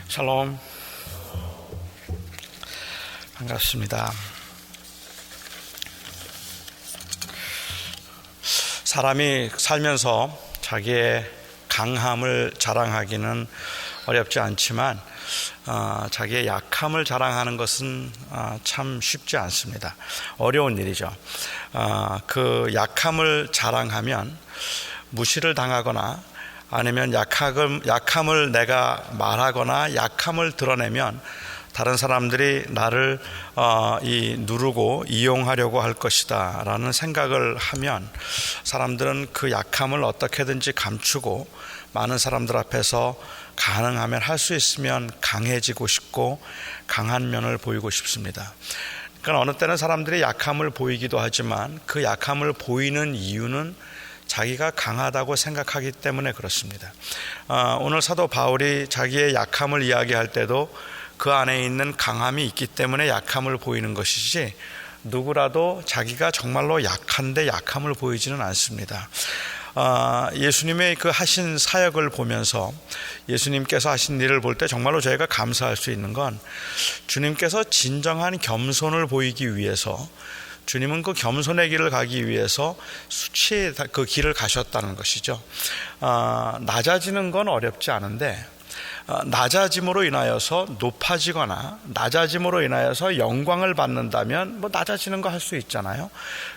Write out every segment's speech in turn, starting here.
샬롬, 반갑습니다. 사람이 살면서 자기의 강함을 자랑하기는 어렵지 않지만 자기의 약함을 자랑하는 것은 참 쉽지 않습니다. 어려운 일이죠. 그 약함을 자랑하면 무시를 당하거나 아니면 약함을 내가 말하거나 약함을 드러내면 다른 사람들이 나를 누르고 이용하려고 할 것이다 라는 생각을 하면 사람들은 그 약함을 어떻게든지 감추고 많은 사람들 앞에서 가능하면 할 수 있으면 강해지고 싶고 강한 면을 보이고 싶습니다. 그러니까 어느 때는 사람들이 약함을 보이기도 하지만 그 약함을 보이는 이유는 자기가 강하다고 생각하기 때문에 그렇습니다. 오늘 사도 바울이 자기의 약함을 이야기할 때도 그 안에 있는 강함이 있기 때문에 약함을 보이는 것이지 누구라도 자기가 정말로 약한데 약함을 보이지는 않습니다. 예수님의 그 하신 사역을 보면서 예수님께서 하신 일을 볼 때 정말로 저희가 감사할 수 있는 건 주님께서 진정한 겸손을 보이기 위해서 주님은 그 겸손의 길을 가기 위해서 수치의 그 길을 가셨다는 것이죠. 낮아지는 건 어렵지 않은데 낮아짐으로 인하여서 높아지거나 낮아짐으로 인하여서 영광을 받는다면 낮아지는 거 할 수 있잖아요.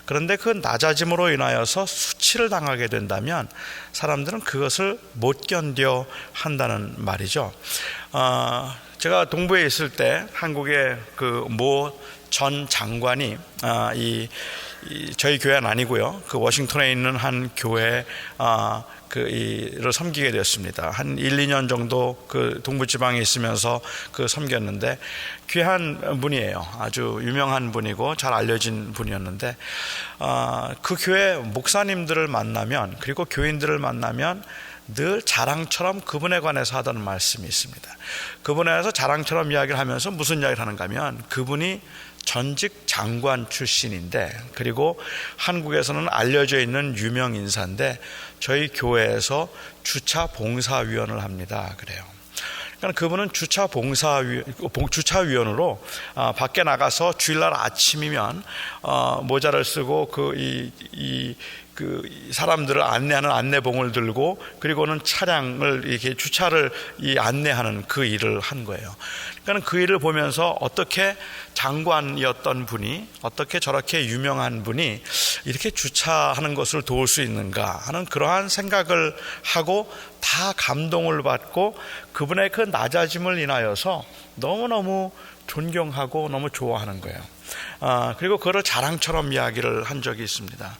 그런데 그 낮아짐으로 인하여서 수치를 당하게 된다면 사람들은 그것을 못 견뎌 한다는 말이죠. 제가 동부에 있을 때 한국의 그 모 전 장관이 저희 교회는 아니고요. 그 워싱턴에 있는 한 교회 를 섬기게 되었습니다. 한 1, 2년 정도 그 동부지방에 있으면서 섬겼는데 귀한 분이에요. 아주 유명한 분이고 잘 알려진 분이었는데 그 교회 목사님들을 만나면 그리고 교인들을 만나면 늘 자랑처럼 그분에 관해서 하던 말씀이 있습니다. 그분에 대해서 자랑처럼 이야기를 하면서 무슨 이야기를 하는가 하면 그분이 전직 장관 출신인데 그리고 한국에서는 알려져 있는 유명 인사인데 저희 교회에서 주차 봉사위원을 합니다. 그래요. 그러니까 그분은 주차위원으로 밖에 나가서 주일날 아침이면 모자를 쓰고 사람들을 안내하는 안내봉을 들고 그리고는 차량을 이렇게 주차를 안내하는 그 일을 한 거예요. 그러니까 그 일을 보면서 어떻게 장관이었던 분이 어떻게 저렇게 유명한 분이 이렇게 주차하는 것을 도울 수 있는가 하는 그러한 생각을 하고 다 감동을 받고 그분의 그 낮아짐을 인하여서 너무너무 존경하고 너무 좋아하는 거예요. 그리고 그걸 자랑처럼 이야기를 한 적이 있습니다.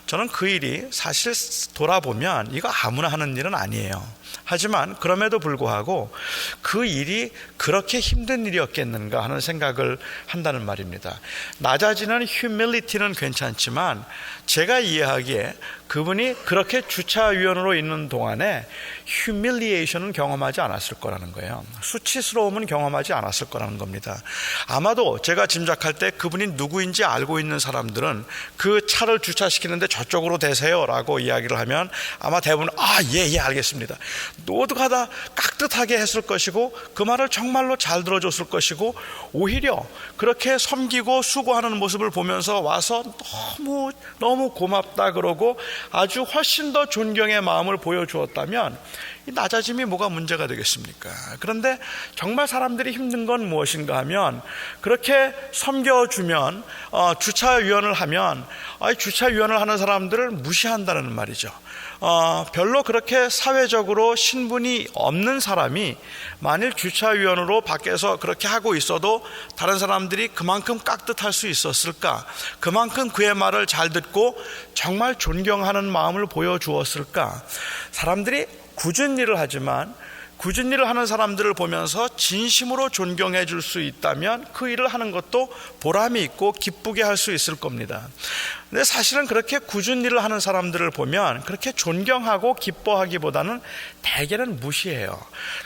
저는 그 일이 사실 돌아보면 이거 아무나 하는 일은 아니에요. 하지만 그럼에도 불구하고 그 일이 그렇게 힘든 일이었겠는가 하는 생각을 한다는 말입니다. 낮아지는 humility는 괜찮지만 제가 이해하기에 그분이 그렇게 주차위원으로 있는 동안에 humiliation은 경험하지 않았을 거라는 거예요. 수치스러움은 경험하지 않았을 거라는 겁니다. 아마도 제가 짐작할 때 그분이 누구인지 알고 있는 사람들은 그 차를 주차시키는데 저쪽으로 대세요 라고 이야기를 하면 아마 대부분 예 알겠습니다. 노득하다 깍듯하게 했을 것이고 그 말을 정말로 잘 들어줬을 것이고 오히려 그렇게 섬기고 수고하는 모습을 보면서 와서 너무 고맙다 그러고 아주 훨씬 더 존경의 마음을 보여주었다면 이 낮아짐이 뭐가 문제가 되겠습니까? 그런데 정말 사람들이 힘든 건 무엇인가 하면 그렇게 섬겨주면 주차위원을 하면 주차위원을 하는 사람들을 무시한다는 말이죠. 별로 그렇게 사회적으로 신분이 없는 사람이 만일 주차위원으로 밖에서 그렇게 하고 있어도 다른 사람들이 그만큼 깍듯할 수 있었을까? 그만큼 그의 말을 잘 듣고 정말 존경하는 마음을 보여주었을까? 사람들이 굳은 일을 하지만 굳은 일을 하는 사람들을 보면서 진심으로 존경해 줄 수 있다면 그 일을 하는 것도 보람이 있고 기쁘게 할 수 있을 겁니다. 근데 사실은 그렇게 굳은 일을 하는 사람들을 보면 그렇게 존경하고 기뻐하기보다는 대개는 무시해요.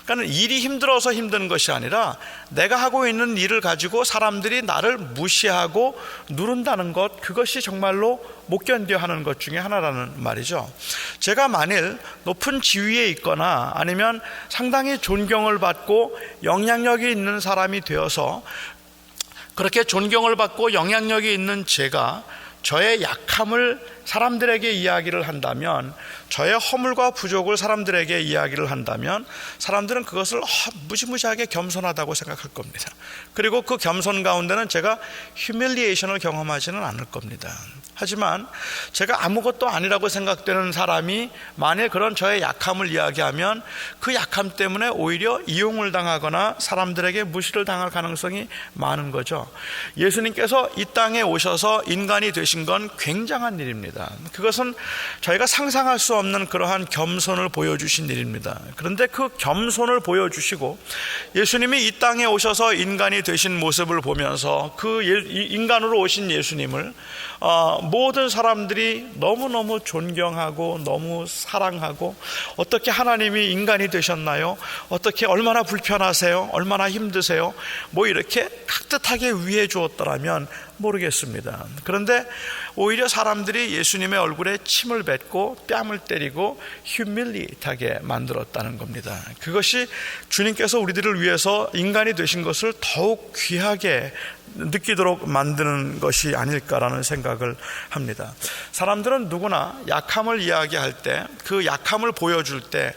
그러니까 일이 힘들어서 힘든 것이 아니라 내가 하고 있는 일을 가지고 사람들이 나를 무시하고 누른다는 것, 그것이 정말로 못 견뎌 하는 것 중에 하나라는 말이죠. 제가 만일 높은 지위에 있거나 아니면 상당히 존경을 받고 영향력이 있는 사람이 되어서 그렇게 존경을 받고 영향력이 있는 제가 저의 약함을 사람들에게 이야기를 한다면, 저의 허물과 부족을 사람들에게 이야기를 한다면 사람들은 그것을 무시무시하게 겸손하다고 생각할 겁니다. 그리고 그 겸손 가운데는 제가 휴밀리에이션을 경험하지는 않을 겁니다. 하지만 제가 아무것도 아니라고 생각되는 사람이 만일 그런 저의 약함을 이야기하면 그 약함 때문에 오히려 이용을 당하거나 사람들에게 무시를 당할 가능성이 많은 거죠. 예수님께서 이 땅에 오셔서 인간이 되신 건 굉장한 일입니다. 그것은 저희가 상상할 수 없는 그러한 겸손을 보여주신 일입니다. 그런데 그 겸손을 보여주시고 예수님이 이 땅에 오셔서 인간이 되신 모습을 보면서 그 인간으로 오신 예수님을 모든 사람들이 너무너무 존경하고 너무 사랑하고, 어떻게 하나님이 인간이 되셨나요? 어떻게, 얼마나 불편하세요? 얼마나 힘드세요? 뭐 이렇게 깍듯하게 위해 주었더라면 모르겠습니다. 그런데 오히려 사람들이 예수님의 얼굴에 침을 뱉고 뺨을 때리고 휴밀리하게 만들었다는 겁니다. 그것이 주님께서 우리들을 위해서 인간이 되신 것을 더욱 귀하게 느끼도록 만드는 것이 아닐까라는 생각을 합니다. 사람들은 누구나 약함을 이야기할 때, 그 약함을 보여줄 때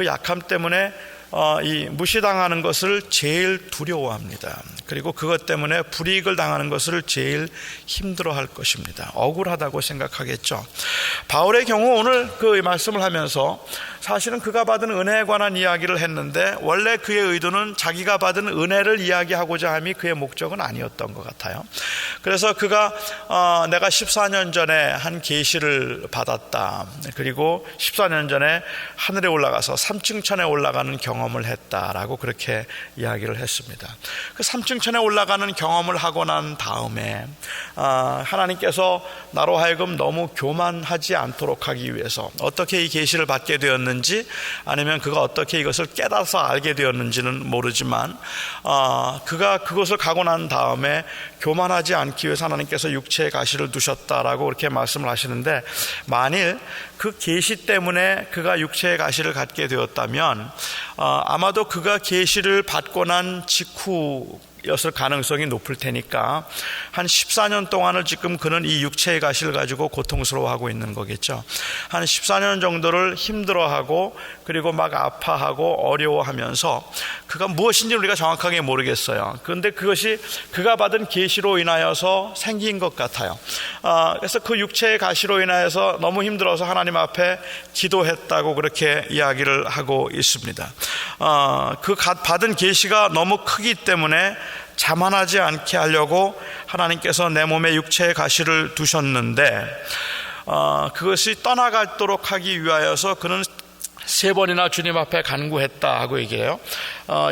그 약함 때문에 이 무시당하는 것을 제일 두려워합니다. 그리고 그것 때문에 불이익을 당하는 것을 제일 힘들어할 것입니다. 억울하다고 생각하겠죠. 바울의 경우 오늘 그 말씀을 하면서 사실은 그가 받은 은혜에 관한 이야기를 했는데, 원래 그의 의도는 자기가 받은 은혜를 이야기하고자 함이 그의 목적은 아니었던 것 같아요. 그래서 그가 내가 14년 전에 한 계시를 받았다, 그리고 14년 전에 하늘에 올라가서 3층 천에 올라가는 경험을 했다라고 그렇게 이야기를 했습니다. 그 3층 천에 올라가는 경험을 하고 난 다음에 하나님께서 나로 하여금 너무 교만하지 않도록 하기 위해서 어떻게 이 계시를 받게 되었는지, 아니면 그가 어떻게 이것을 깨달아서 알게 되었는지는 모르지만 그가 그것을 가고 난 다음에 교만하지 않기 위해서 하나님께서 육체의 가시를 두셨다라고 그렇게 말씀을 하시는데, 만일 그 계시 때문에 그가 육체의 가시를 갖게 되었다면 아마도 그가 계시를 받고 난 직후였을 가능성이 높을 테니까 한 14년 동안을 지금 그는 이 육체의 가시를 가지고 고통스러워하고 있는 거겠죠. 한 14년 정도를 힘들어하고 그리고 막 아파하고 어려워하면서, 그가 무엇인지 우리가 정확하게 모르겠어요. 그런데 그것이 그가 받은 계시로 인하여서 생긴 것 같아요. 그래서 그 육체의 가시로 인하여서 너무 힘들어서 하나님 앞에 기도했다고 그렇게 이야기를 하고 있습니다. 그 받은 계시가 너무 크기 때문에 자만하지 않게 하려고 하나님께서 내 몸에 육체의 가시를 두셨는데, 그것이 떠나가도록 하기 위하여서 그는 3번이나 주님 앞에 간구했다 하고 얘기해요.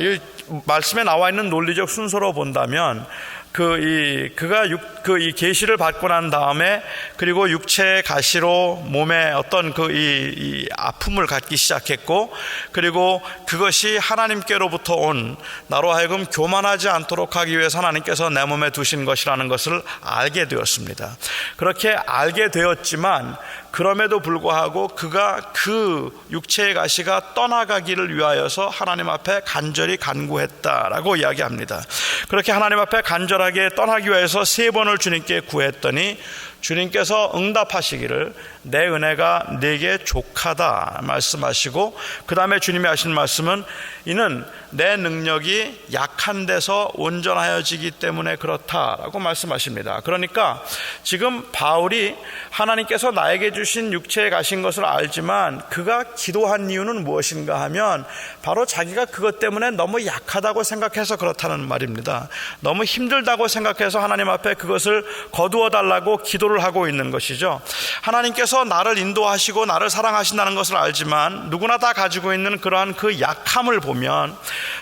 이 말씀에 나와 있는 논리적 순서로 본다면 그가 이 계시를 받고 난 다음에, 그리고 육체의 가시로 몸에 어떤 이 아픔을 갖기 시작했고, 그리고 그것이 하나님께로부터 온, 나로 하여금 교만하지 않도록 하기 위해서 하나님께서 내 몸에 두신 것이라는 것을 알게 되었습니다. 그렇게 알게 되었지만 그럼에도 불구하고 그가 그 육체의 가시가 떠나가기를 위하여서 하나님 앞에 간절히 간구했다라고 이야기합니다. 그렇게 하나님 앞에 간절하게 떠나기 위해서 3번을 주님께 구했더니 주님께서 응답하시기를 내 은혜가 네게 족하다 말씀하시고, 그 다음에 주님이 하신 말씀은 이는 내 능력이 약한 데서 온전하여지기 때문에 그렇다라고 말씀하십니다. 그러니까 지금 바울이 하나님께서 나에게 주신 육체에 가신 것을 알지만 그가 기도한 이유는 무엇인가 하면 바로 자기가 그것 때문에 너무 약하다고 생각해서 그렇다는 말입니다. 너무 힘들다고 생각해서 하나님 앞에 그것을 거두어 달라고 기도를 하고 있는 것이죠. 하나님께서 나를 인도하시고 나를 사랑하신다는 것을 알지만 누구나 다 가지고 있는 그러한 그 약함을 보면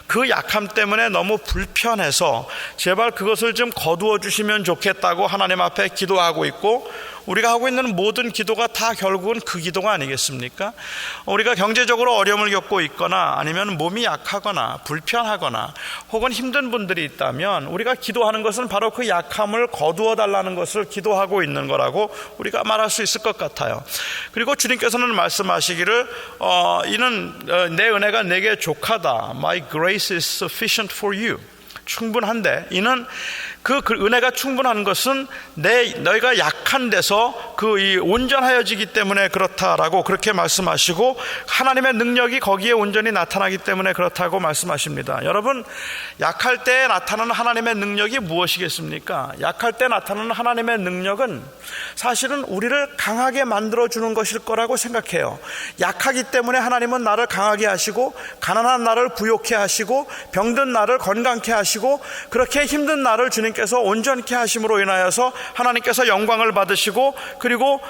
그 약함 때문에 너무 불편해서 제발 그것을 좀 거두어 주시면 좋겠다고 하나님 앞에 기도하고 있고, 우리가 하고 있는 모든 기도가 다 결국은 그 기도가 아니겠습니까? 우리가 경제적으로 어려움을 겪고 있거나 아니면 몸이 약하거나 불편하거나 혹은 힘든 분들이 있다면 우리가 기도하는 것은 바로 그 약함을 거두어 달라는 것을 기도하고 있는 거라고 우리가 말할 수 있을 것 같아요. 그리고 주님께서는 말씀하시기를 이는 내 은혜가 내게 족하다. My grace is sufficient for you. 충분한데 이는 그 은혜가 충분한 것은 너희가 약한 데서 이 온전하여지기 때문에 그렇다라고 그렇게 말씀하시고 하나님의 능력이 거기에 온전히 나타나기 때문에 그렇다고 말씀하십니다. 여러분, 약할 때 나타나는 하나님의 능력이 무엇이겠습니까? 약할 때 나타나는 하나님의 능력은 사실은 우리를 강하게 만들어주는 것일 거라고 생각해요. 약하기 때문에 하나님은 나를 강하게 하시고 가난한 나를 부욕해 하시고 병든 나를 건강케 하시고 그렇게 힘든 나를 주님께서 온전케 하심으로 인하여서 하나님께서 영광을 받으시고 그리고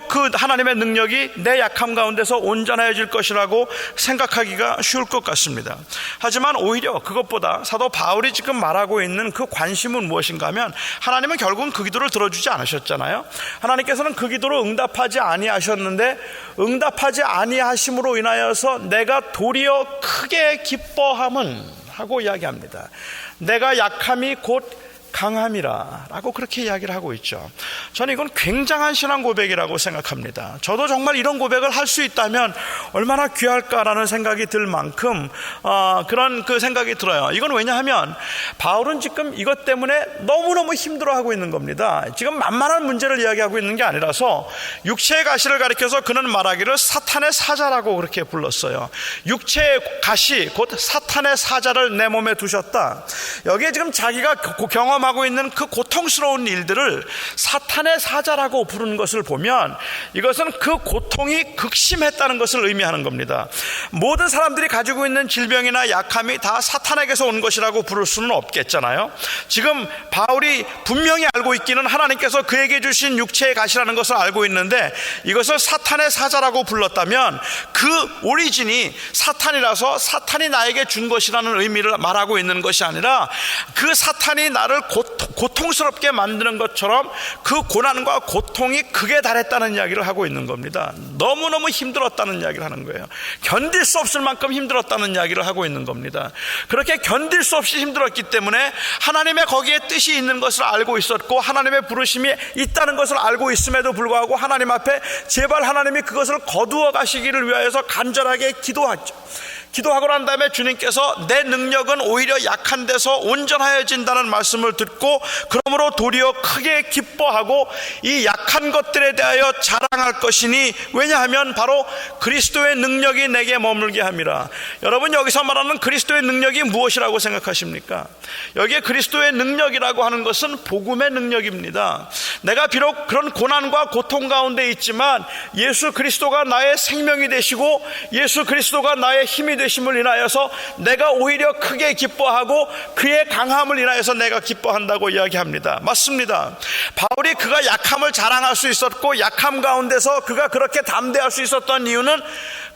그 하나님의 능력이 내 약함 가운데서 온전해질 것이라고 생각하기가 쉬울 것 같습니다. 하지만 오히려 그것보다 사도 바울이 지금 말하고 있는 그 관심은 무엇인가 하면 하나님은 결국은 그 기도를 들어주지 않으셨잖아요. 하나님께서는 그 기도를 응답하지 아니하셨는데 응답하지 아니하심으로 인하여서 내가 도리어 크게 기뻐함은 하고 이야기합니다. 내가 약함이 곧 강함이라 라고 그렇게 이야기를 하고 있죠. 저는 이건 굉장한 신앙 고백이라고 생각합니다. 저도 정말 이런 고백을 할 수 있다면 얼마나 귀할까라는 생각이 들 만큼 그런 그 생각이 들어요. 이건 왜냐하면 바울은 지금 이것 때문에 너무너무 힘들어하고 있는 겁니다. 지금 만만한 문제를 이야기하고 있는 게 아니라서 육체의 가시를 가리켜서 그는 말하기를 사탄의 사자라고 그렇게 불렀어요. 육체의 가시 곧 사탄의 사자를 내 몸에 두셨다. 여기에 지금 자기가 경험하고 있는 그 고통스러운 일들을 사탄의 사자라고 부르는 것을 보면 이것은 그 고통이 극심했다는 것을 의미하는 겁니다. 모든 사람들이 가지고 있는 질병이나 약함이 다 사탄에게서 온 것이라고 부를 수는 없겠잖아요. 지금 바울이 분명히 알고 있기는 하나님께서 그에게 주신 육체의 가시라는 것을 알고 있는데 이것을 사탄의 사자라고 불렀다면 그 오리진이 사탄이라서 사탄이 나에게 준 것이라는 의미를 말하고 있는 것이 아니라 그 사탄이 나를 고통스럽게 만드는 것처럼 그 고난과 고통이 극에 달했다는 이야기를 하고 있는 겁니다. 너무너무 힘들었다는 이야기를 하는 거예요. 견딜 수 없을 만큼 힘들었다는 이야기를 하고 있는 겁니다. 그렇게 견딜 수 없이 힘들었기 때문에 하나님의 거기에 뜻이 있는 것을 알고 있었고 하나님의 부르심이 있다는 것을 알고 있음에도 불구하고 하나님 앞에 제발 하나님이 그것을 거두어 가시기를 위하여서 간절하게 기도하고 난 다음에 주님께서 내 능력은 오히려 약한 데서 온전하여진다는 말씀을 듣고 그러므로 도리어 크게 기뻐하고 이 약한 것들에 대하여 자랑할 것이니 왜냐하면 바로 그리스도의 능력이 내게 머물게 함이라. 여러분, 여기서 말하는 그리스도의 능력이 무엇이라고 생각하십니까? 여기에 그리스도의 능력이라고 하는 것은 복음의 능력입니다. 내가 비록 그런 고난과 고통 가운데 있지만 예수 그리스도가 나의 생명이 되시고 예수 그리스도가 나의 힘이 되심을 인하여서 내가 오히려 크게 기뻐하고 그의 강함을 인하여서 내가 기뻐한다고 이야기합니다. 맞습니다. 바울이 그가 약함을 자랑할 수 있었고 약함 가운데서 그가 그렇게 담대할 수 있었던 이유는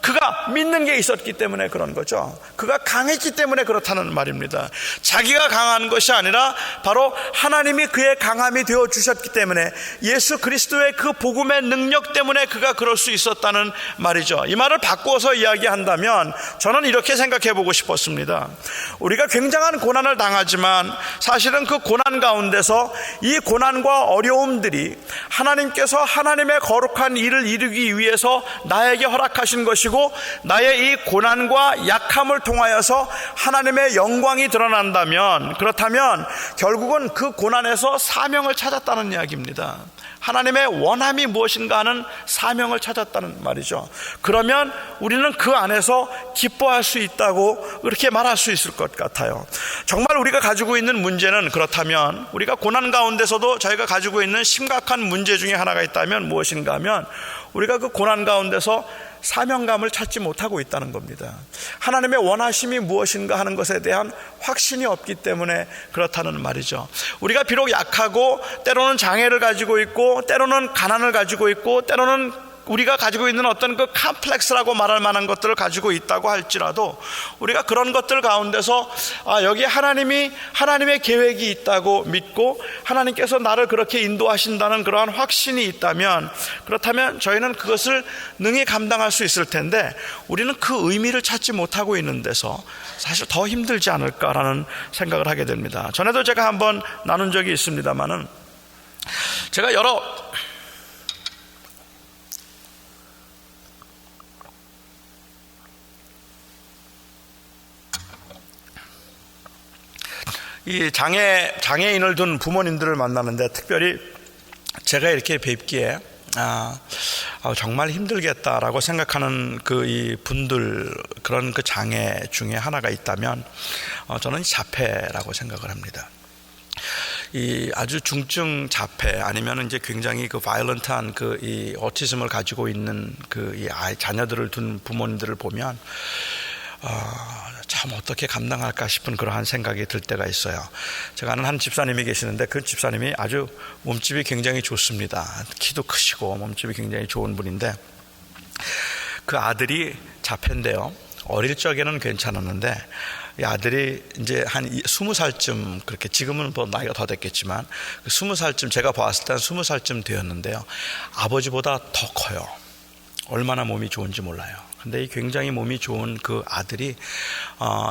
그가 믿는 게 있었기 때문에 그런 거죠. 그가 강했기 때문에 그렇다는 말입니다. 자기가 강한 것이 아니라 바로 하나님이 그의 강함이 되어 주셨기 때문에 예수 그리스도의 그 복음의 능력 때문에 그가 그럴 수 있었다는 말이죠. 이 말을 바꾸어서 이야기한다면 저는 이렇게 생각해 보고 싶었습니다. 우리가 굉장한 고난을 당하지만 사실은 그 고난 가운데서 이 고난과 어려움들이 하나님께서 하나님의 거룩한 일을 이루기 위해서 나에게 허락하신 것이고 나의 이 고난과 약함을 통하여서 하나님의 영광이 드러난다면 그렇다면 결국은 그 고난에서 사명을 찾았다는 이야기입니다. 하나님의 원함이 무엇인가 하는 사명을 찾았다는 말이죠. 그러면 우리는 그 안에서 기뻐할 수 있다고 그렇게 말할 수 있을 것 같아요. 정말 우리가 가지고 있는 문제는 그렇다면 우리가 고난 가운데서도 저희가 가지고 있는 심각한 문제 중에 하나가 있다면 무엇인가 하면 우리가 그 고난 가운데서 사명감을 찾지 못하고 있다는 겁니다. 하나님의 원하심이 무엇인가 하는 것에 대한 확신이 없기 때문에 그렇다는 말이죠. 우리가 비록 약하고 때로는 장애를 가지고 있고 때로는 가난을 가지고 있고 때로는 우리가 가지고 있는 어떤 그 컴플렉스라고 말할 만한 것들을 가지고 있다고 할지라도 우리가 그런 것들 가운데서 여기에 하나님의 계획이 있다고 믿고 하나님께서 나를 그렇게 인도하신다는 그러한 확신이 있다면, 그렇다면 저희는 그것을 능히 감당할 수 있을 텐데, 우리는 그 의미를 찾지 못하고 있는 데서 사실 더 힘들지 않을까라는 생각을 하게 됩니다. 전에도 제가 한번 나눈 적이 있습니다만은, 제가 이 장애인을 둔 부모님들을 만나는데, 특별히 제가 이렇게 뵙기에 정말 힘들겠다라고 생각하는 이 분들, 그런 그 장애 중에 하나가 있다면 저는 자폐라고 생각을 합니다. 이 아주 중증 자폐, 아니면 이제 굉장히 그 바이올런트한 이 오티즘을 가지고 있는 이 자녀들을 둔 부모님들을 보면 참 어떻게 감당할까 싶은 그러한 생각이 들 때가 있어요. 제가 아는 한 집사님이 계시는데, 그 집사님이 아주 몸집이 굉장히 좋습니다. 키도 크시고 몸집이 굉장히 좋은 분인데, 그 아들이 자폐인데요, 어릴 적에는 괜찮았는데 이 아들이 이제 한 20살쯤, 그렇게 지금은 뭐 나이가 더 됐겠지만 20살쯤, 제가 봤을 때 한 20살쯤 되었는데요, 아버지보다 더 커요. 얼마나 몸이 좋은지 몰라요. 근데 이 굉장히 몸이 좋은 그 아들이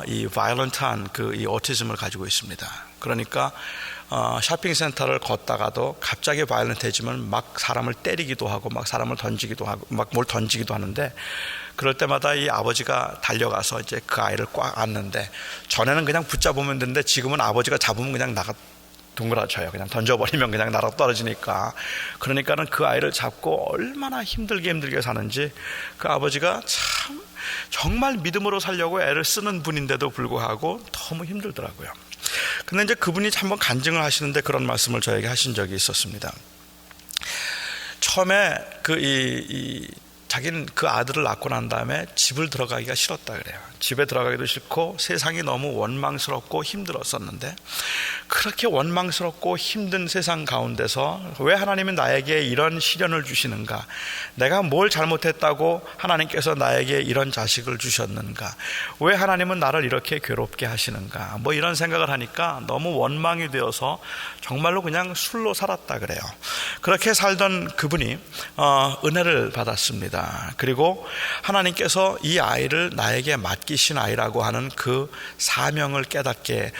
이 바이올런트한 이 오티즘을 가지고 있습니다. 그러니까 쇼핑센터를 걷다가도 갑자기 바이올런트해지면 막 사람을 때리기도 하고 막 사람을 던지기도 하고 막 뭘 던지기도 하는데, 그럴 때마다 이 아버지가 달려가서 이제 그 아이를 꽉 안는데, 전에는 그냥 붙잡으면 되는데 지금은 아버지가 잡으면 그냥 둥그라쳐요. 그냥 던져버리면 그냥 날아 떨어지니까. 그러니까는 그 아이를 잡고 얼마나 힘들게 사는지, 그 아버지가 참 정말 믿음으로 살려고 애를 쓰는 분인데도 불구하고 너무 힘들더라고요. 근데 이제 그분이 한번 간증을 하시는데 그런 말씀을 저에게 하신 적이 있었습니다. 처음에 자기는 그 아들을 낳고 난 다음에 집을 들어가기가 싫었다 그래요. 집에 들어가기도 싫고 세상이 너무 원망스럽고 힘들었었는데, 그렇게 원망스럽고 힘든 세상 가운데서 왜 하나님은 나에게 이런 시련을 주시는가, 내가 뭘 잘못했다고 하나님께서 나에게 이런 자식을 주셨는가, 왜 하나님은 나를 이렇게 괴롭게 하시는가, 뭐 이런 생각을 하니까 너무 원망이 되어서 정말로 그냥 술로 살았다 그래요. 그렇게 살던 그분이 은혜를 받았습니다. 그리고 하나님께서 이 아이를 나에게 맡기신 아이라고 하는 그 사명을 깨닫게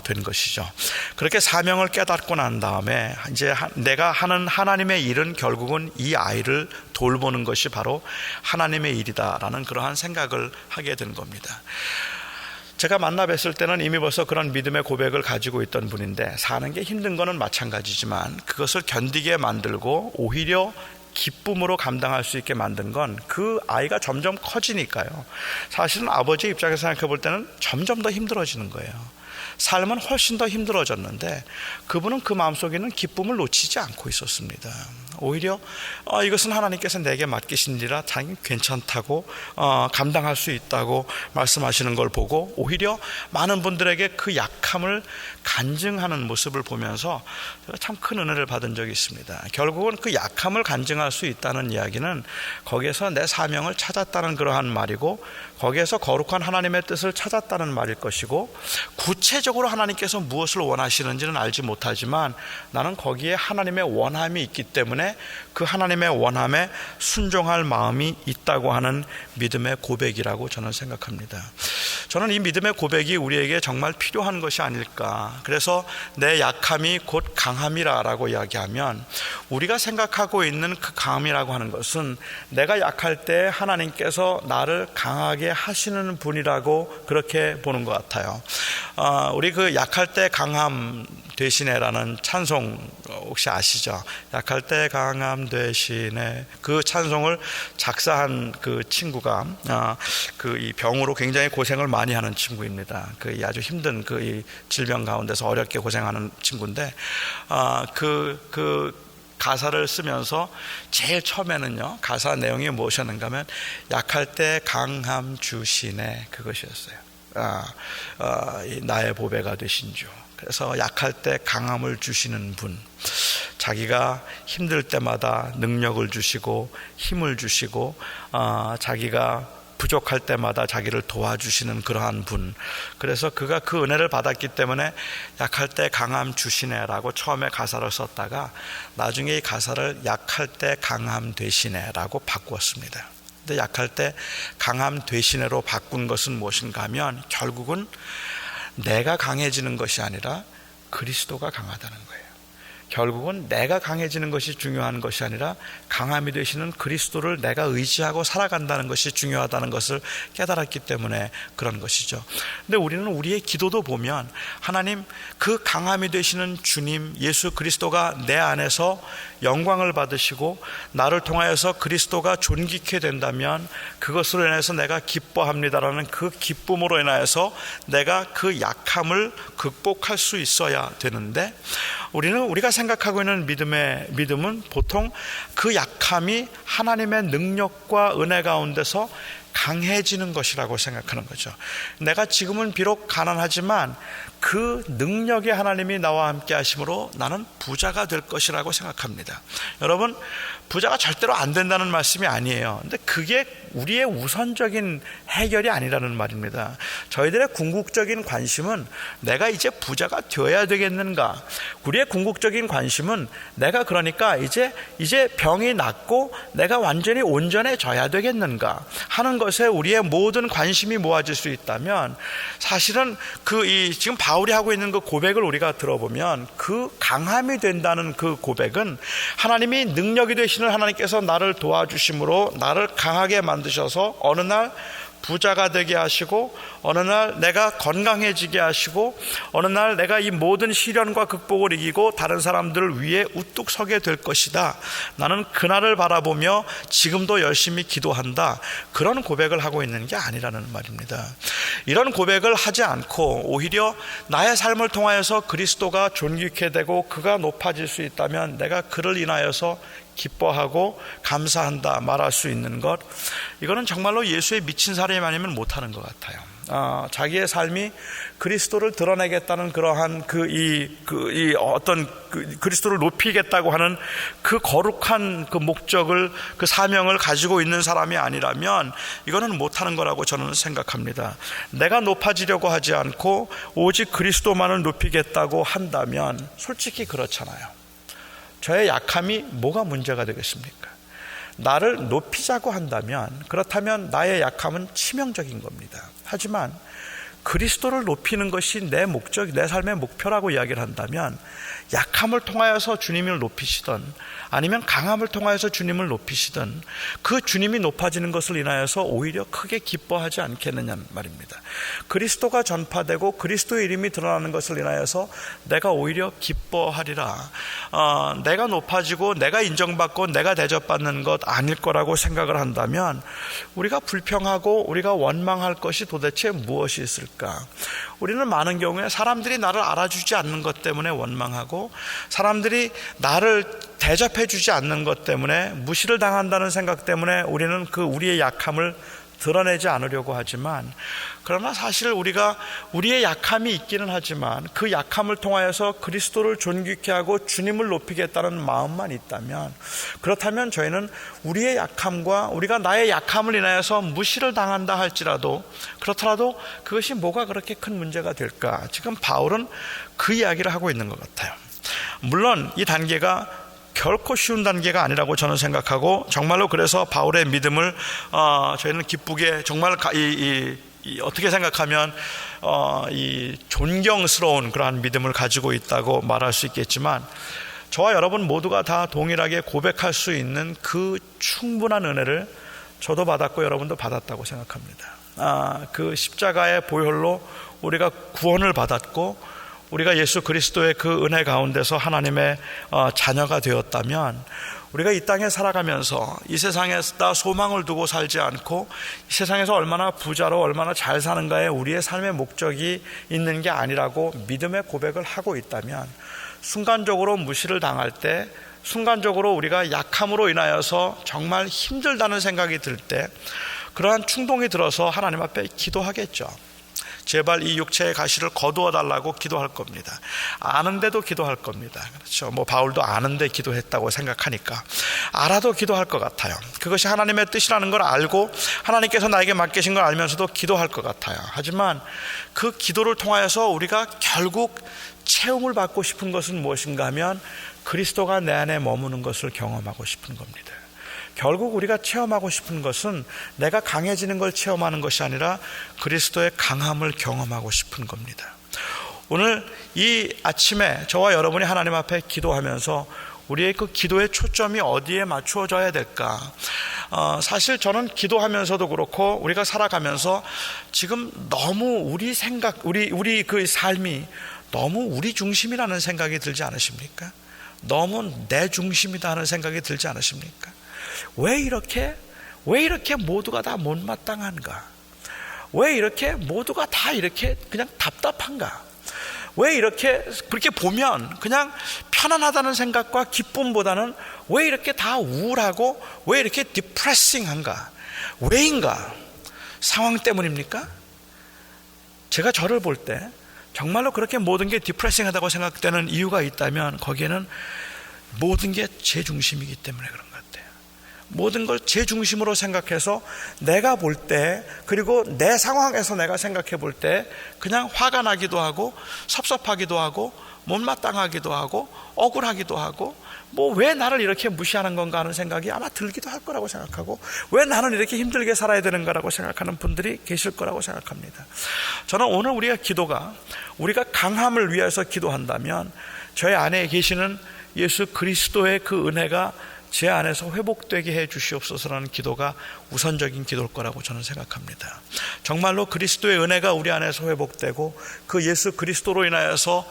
된 것이죠. 그렇게 사명을 깨닫고 난 다음에 이제 내가 하는 하나님의 일은 결국은 이 아이를 돌보는 것이 바로 하나님의 일이다라는 그러한 생각을 하게 된 겁니다. 제가 만나 뵀을 때는 이미 벌써 그런 믿음의 고백을 가지고 있던 분인데, 사는 게 힘든 거는 마찬가지지만 그것을 견디게 만들고 오히려 기쁨으로 감당할 수 있게 만든 건 그 아이가 점점 커지니까요. 사실은 아버지 입장에서 생각해 볼 때는 점점 더 힘들어지는 거예요. 삶은 훨씬 더 힘들어졌는데 그분은 그 마음속에는 기쁨을 놓치지 않고 있었습니다. 오히려 이것은 하나님께서 내게 맡기신 일이라 당연히 괜찮다고 감당할 수 있다고 말씀하시는 걸 보고, 오히려 많은 분들에게 그 약함을 간증하는 모습을 보면서 참 큰 은혜를 받은 적이 있습니다. 결국은 그 약함을 간증할 수 있다는 이야기는 거기에서 내 사명을 찾았다는 그러한 말이고, 거기에서 거룩한 하나님의 뜻을 찾았다는 말일 것이고, 구체적으로 하나님께서 무엇을 원하시는지는 알지 못하지만 나는 거기에 하나님의 원함이 있기 때문에 그 하나님의 원함에 순종할 마음이 있다고 하는 믿음의 고백이라고 저는 생각합니다. 저는 이 믿음의 고백이 우리에게 정말 필요한 것이 아닐까. 그래서 내 약함이 곧 강함이라고 이야기하면, 우리가 생각하고 있는 그 강함이라고 하는 것은 내가 약할 때 하나님께서 나를 강하게 하시는 분이라고 그렇게 보는 것 같아요. 우리 그 약할 때 강함 되시네라는 찬송 혹시 아시죠? 약할 때 강함 되시네. 그 찬송을 작사한 그 친구가 그 이 병으로 굉장히 고생을 많이 하는 친구입니다. 그 아주 힘든 그 이 질병 가운데서 어렵게 고생하는 친구인데, 그 가사를 쓰면서 제일 처음에는요, 가사 내용이 무엇이었는가 하면 약할 때 강함 주시네, 그것이었어요. 나의 보배가 되신 주. 그래서 약할 때 강함을 주시는 분. 자기가 힘들 때마다 능력을 주시고 힘을 주시고 자기가 부족할 때마다 자기를 도와주시는 그러한 분. 그래서 그가 그 은혜를 받았기 때문에 약할 때 강함 주시네라고 처음에 가사를 썼다가 나중에 이 가사를 약할 때 강함 되시네라고 바꾸었습니다. 근데 약할 때 강함 되시네로 바꾼 것은 무엇인가 하면 결국은 내가 강해지는 것이 아니라 그리스도가 강하다는 거예요. 결국은 내가 강해지는 것이 중요한 것이 아니라 강함이 되시는 그리스도를 내가 의지하고 살아간다는 것이 중요하다는 것을 깨달았기 때문에 그런 것이죠. 근데 우리는 우리의 기도도 보면 하나님, 그 강함이 되시는 주님 예수 그리스도가 내 안에서 영광을 받으시고 나를 통하여서 그리스도가 존귀케 된다면 그것으로 인해서 내가 기뻐합니다라는 그 기쁨으로 인하여서 내가 그 약함을 극복할 수 있어야 되는데, 우리가 생각하고 있는 믿음은 보통 그 약함이 하나님의 능력과 은혜 가운데서 강해지는 것이라고 생각하는 거죠. 내가 지금은 비록 가난하지만 그 능력의 하나님이 나와 함께 하심으로 나는 부자가 될 것이라고 생각합니다. 여러분, 부자가 절대로 안 된다는 말씀이 아니에요. 근데 그게 우리의 우선적인 해결이 아니라는 말입니다. 저희들의 궁극적인 관심은 내가 이제 부자가 되어야 되겠는가? 우리의 궁극적인 관심은 내가 그러니까 이제 병이 낫고 내가 완전히 온전해져야 되겠는가 하는 것에 우리의 모든 관심이 모아질 수 있다면, 사실은 지금 바울이 하고 있는 그 고백을 우리가 들어보면 그 강함이 된다는 그 고백은 하나님이 능력이 되시는 하나님께서 나를 도와주심으로 나를 강하게 만드셔서 어느 날 부자가 되게 하시고, 어느 날 내가 건강해지게 하시고, 어느 날 내가 이 모든 시련과 극복을 이기고 다른 사람들 위에 우뚝 서게 될 것이다. 나는 그날을 바라보며 지금도 열심히 기도한다. 그런 고백을 하고 있는 게 아니라는 말입니다. 이런 고백을 하지 않고 오히려 나의 삶을 통하여서 그리스도가 존귀케 되고 그가 높아질 수 있다면 내가 그를 인하여서 기뻐하고 감사한다 말할 수 있는 것, 이거는 정말로 예수에 미친 사람이 아니면 못하는 것 같아요. 자기의 삶이 그리스도를 드러내겠다는 그러한 그리스도를 높이겠다고 하는 그 거룩한 그 목적을, 그 사명을 가지고 있는 사람이 아니라면 이거는 못하는 거라고 저는 생각합니다. 내가 높아지려고 하지 않고 오직 그리스도만을 높이겠다고 한다면 솔직히 그렇잖아요. 저의 약함이 뭐가 문제가 되겠습니까? 나를 높이자고 한다면, 그렇다면 나의 약함은 치명적인 겁니다. 하지만 그리스도를 높이는 것이 내 목적, 내 삶의 목표라고 이야기를 한다면 약함을 통하여서 주님을 높이시던 아니면 강함을 통하여서 주님을 높이시던 그 주님이 높아지는 것을 인하여서 오히려 크게 기뻐하지 않겠느냐 말입니다. 그리스도가 전파되고 그리스도의 이름이 드러나는 것을 인하여서 내가 오히려 기뻐하리라. 내가 높아지고 내가 인정받고 내가 대접받는 것 아닐 거라고 생각을 한다면 우리가 불평하고 우리가 원망할 것이 도대체 무엇이 있을까? 우리는 많은 경우에 사람들이 나를 알아주지 않는 것 때문에 원망하고, 사람들이 나를 대접해 주지 않는 것 때문에, 무시를 당한다는 생각 때문에 우리는 우리의 약함을 드러내지 않으려고 하지만, 그러나 사실 우리가 우리의 약함이 있기는 하지만 그 약함을 통하여서 그리스도를 존귀케 하고 주님을 높이겠다는 마음만 있다면, 그렇다면 저희는 우리의 약함과 우리가 나의 약함을 인하여서 무시를 당한다 할지라도, 그렇더라도 그것이 뭐가 그렇게 큰 문제가 될까? 지금 바울은 그 이야기를 하고 있는 것 같아요. 물론 이 단계가 결코 쉬운 단계가 아니라고 저는 생각하고, 정말로 그래서 바울의 믿음을 저희는 기쁘게 정말 어떻게 생각하면 이 존경스러운 그러한 믿음을 가지고 있다고 말할 수 있겠지만, 저와 여러분 모두가 다 동일하게 고백할 수 있는 그 충분한 은혜를 저도 받았고 여러분도 받았다고 생각합니다. 그 십자가의 보혈로 우리가 구원을 받았고, 우리가 예수 그리스도의 그 은혜 가운데서 하나님의 자녀가 되었다면, 우리가 이 땅에 살아가면서 이 세상에다 소망을 두고 살지 않고 이 세상에서 얼마나 부자로 얼마나 잘 사는가에 우리의 삶의 목적이 있는 게 아니라고 믿음의 고백을 하고 있다면, 순간적으로 무시를 당할 때, 순간적으로 우리가 약함으로 인하여서 정말 힘들다는 생각이 들 때, 그러한 충동이 들어서 하나님 앞에 기도하겠죠. 제발 이 육체의 가시를 거두어 달라고 기도할 겁니다. 아는데도 기도할 겁니다. 그렇죠. 바울도 아는데 기도했다고 생각하니까 알아도 기도할 것 같아요. 그것이 하나님의 뜻이라는 걸 알고 하나님께서 나에게 맡기신 걸 알면서도 기도할 것 같아요. 하지만 그 기도를 통하여서 우리가 결국 체험을 받고 싶은 것은 무엇인가 하면 그리스도가 내 안에 머무는 것을 경험하고 싶은 겁니다. 결국 우리가 체험하고 싶은 것은 내가 강해지는 걸 체험하는 것이 아니라 그리스도의 강함을 경험하고 싶은 겁니다. 오늘 이 아침에 저와 여러분이 하나님 앞에 기도하면서 우리의 그 기도의 초점이 어디에 맞추어져야 될까? 사실 저는 기도하면서도 그렇고 우리가 살아가면서 지금 너무 우리 생각, 우리 그 삶이 너무 우리 중심이라는 생각이 들지 않으십니까? 너무 내 중심이다 하는 생각이 들지 않으십니까? 왜 이렇게 모두가 다 못마땅한가? 왜 이렇게 모두가 다 이렇게 그냥 답답한가? 왜 이렇게 그렇게 보면 그냥 편안하다는 생각과 기쁨보다는 왜 이렇게 다 우울하고 왜 이렇게 디프레싱한가? 왜인가? 상황 때문입니까? 제가 저를 볼 때 정말로 그렇게 모든 게 디프레싱하다고 생각되는 이유가 있다면 거기에는 모든 게 제 중심이기 때문에 그런 것 같아요. 모든 걸 제 중심으로 생각해서 내가 볼 때, 그리고 내 상황에서 내가 생각해 볼 때 그냥 화가 나기도 하고 섭섭하기도 하고 못마땅하기도 하고 억울하기도 하고 왜 나를 이렇게 무시하는 건가 하는 생각이 아마 들기도 할 거라고 생각하고 왜 나는 이렇게 힘들게 살아야 되는가라고 생각하는 분들이 계실 거라고 생각합니다. 저는 오늘 우리가 강함을 위해서 기도한다면 저희 안에 계시는 예수 그리스도의 그 은혜가 제 안에서 회복되게 해 주시옵소서라는 기도가 우선적인 기도일 거라고 저는 생각합니다. 정말로 그리스도의 은혜가 우리 안에서 회복되고 그 예수 그리스도로 인하여서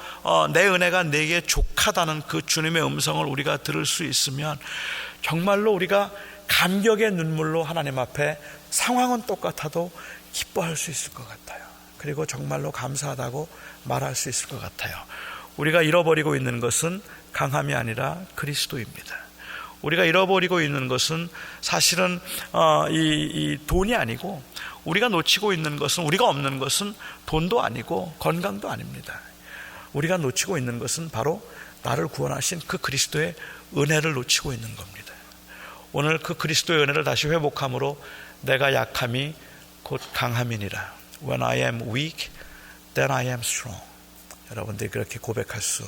내 은혜가 내게 족하다는 그 주님의 음성을 우리가 들을 수 있으면 정말로 우리가 감격의 눈물로 하나님 앞에 상황은 똑같아도 기뻐할 수 있을 것 같아요. 그리고 정말로 감사하다고 말할 수 있을 것 같아요. 우리가 잃어버리고 있는 것은 강함이 아니라 그리스도입니다. 우리가 잃어버리고 있는 것은 사실은 이 돈이 아니고 우리가 놓치고 있는 것은, 우리가 없는 것은 돈도 아니고 건강도 아닙니다. 우리가 놓치고 있는 것은 바로 나를 구원하신 그 그리스도의 은혜를 놓치고 있는 겁니다. 오늘 그 그리스도의 은혜를 다시 회복함으로 내가 약함이 곧 강함이니라. When I am weak, then I am strong. 여러분들이 그렇게 고백할 수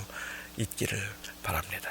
있기를 바랍니다.